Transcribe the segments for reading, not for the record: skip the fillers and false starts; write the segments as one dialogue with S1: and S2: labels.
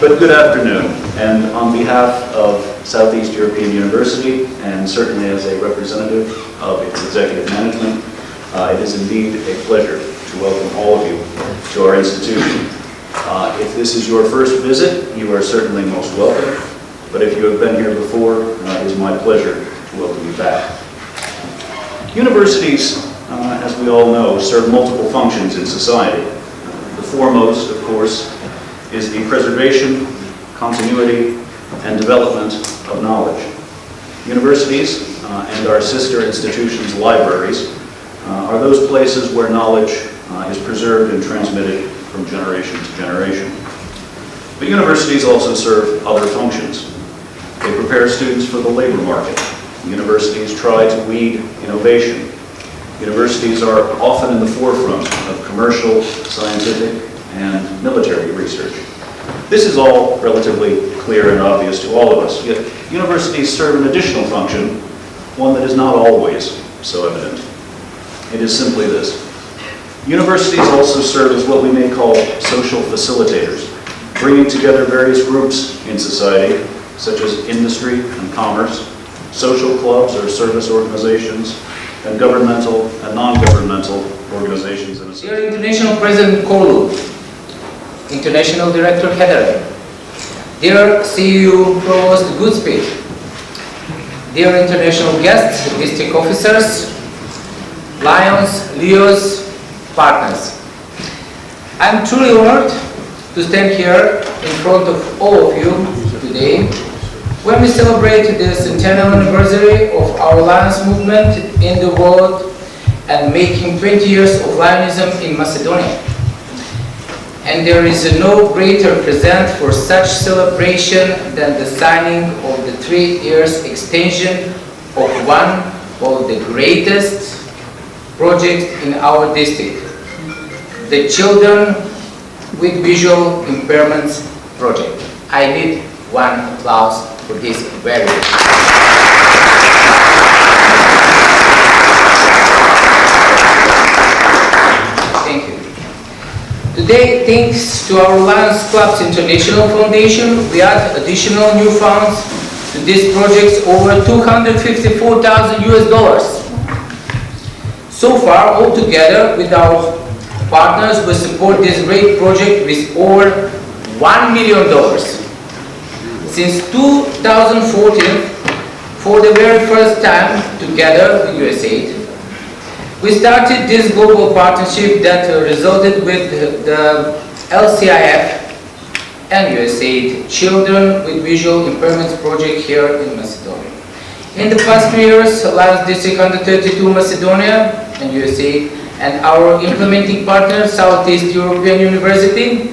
S1: But good afternoon, and on behalf of Southeast European University, and certainly as a representative of its executive management, it is indeed a pleasure to welcome all of you to our institution. If this is your first visit, you are certainly most welcome, but if you have been here before, it is my pleasure to welcome you back. Universities, as we all know, serve multiple functions in society. The foremost, of course, is the preservation, continuity, and development of knowledge. Universities and our sister institutions, libraries, are those places where knowledge is preserved and transmitted from generation to generation. But universities also serve other functions. They prepare students for the labor market. Universities try to lead innovation. Universities are often in the forefront of commercial, scientific, and military research. This is all relatively clear and obvious to all of us, yet universities serve an additional function, one that is not always so evident. It is simply this. Universities also serve as what we may call social facilitators, bringing together various groups in society, such as industry and commerce, social clubs or service organizations, and governmental and non-governmental organizations and associations.
S2: Dear International President Korlu, International Director Heather, dear CEU Provost Goodspeed, dear international guests, district officers, Lions, Leos, partners. I'm truly honored to stand here in front of all of you today when we celebrate the centennial anniversary of our Lions movement in the world and making 20 years of Lionism in Macedonia. And there is no greater present for such celebration than the signing of the 3 years extension of one of the greatest projects in our district, the Children with Visual Impairments Project. I need one applause for this very Thank you. Today, thanks to our Lions Club's International Foundation, we add additional new funds to this project over $254,000 US. So far, altogether, with our partners, we support this great project with over $1 million. Since 2014, for the very first time, together with USAID, we started this global partnership that resulted with the LCIF and USAID Children with Visual Impairments Project here in Macedonia. In the past 3 years, Lions District 132 Macedonia and USAID and our implementing partner, Southeast European University,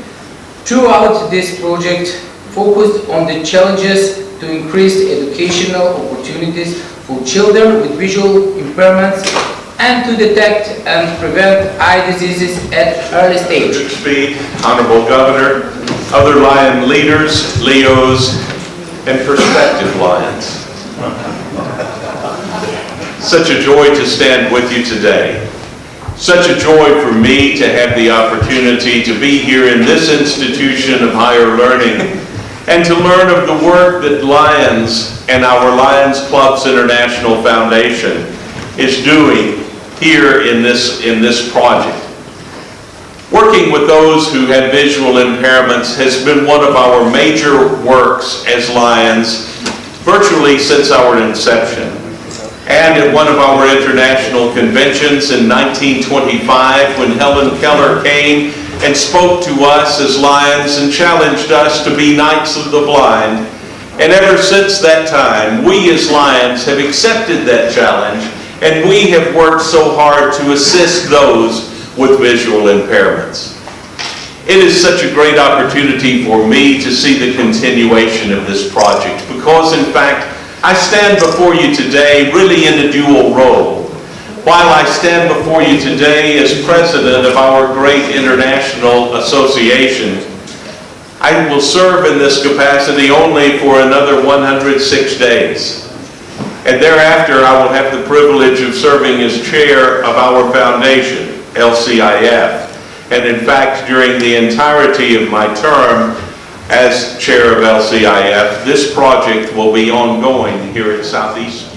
S2: throughout this project focused on the challenges to increase educational opportunities for children with visual impairments and to detect and prevent eye diseases at early stage.
S3: Speed, Honorable Governor, other Lion leaders, Leos, and prospective Lions. Such a joy to stand with you today. Such a joy for me to have the opportunity to be here in this institution of higher learning and to learn of the work that Lions and our Lions Clubs International Foundation is doing here in this project. Working with those who have visual impairments has been one of our major works as Lions virtually since our inception. And at one of our international conventions in 1925, when Helen Keller came and spoke to us as Lions and challenged us to be Knights of the Blind. And ever since that time, we as Lions have accepted that challenge, and we have worked so hard to assist those with visual impairments. It is such a great opportunity for me to see the continuation of this project because, in fact, I stand before you today really in a dual role. While I stand before you today as president of our great international association, I will serve in this capacity only for another 106 days. And thereafter, I will have the privilege of serving as chair of our foundation, LCIF. And in fact, during the entirety of my term, as chair of LCIF, this project will be ongoing here at Southeast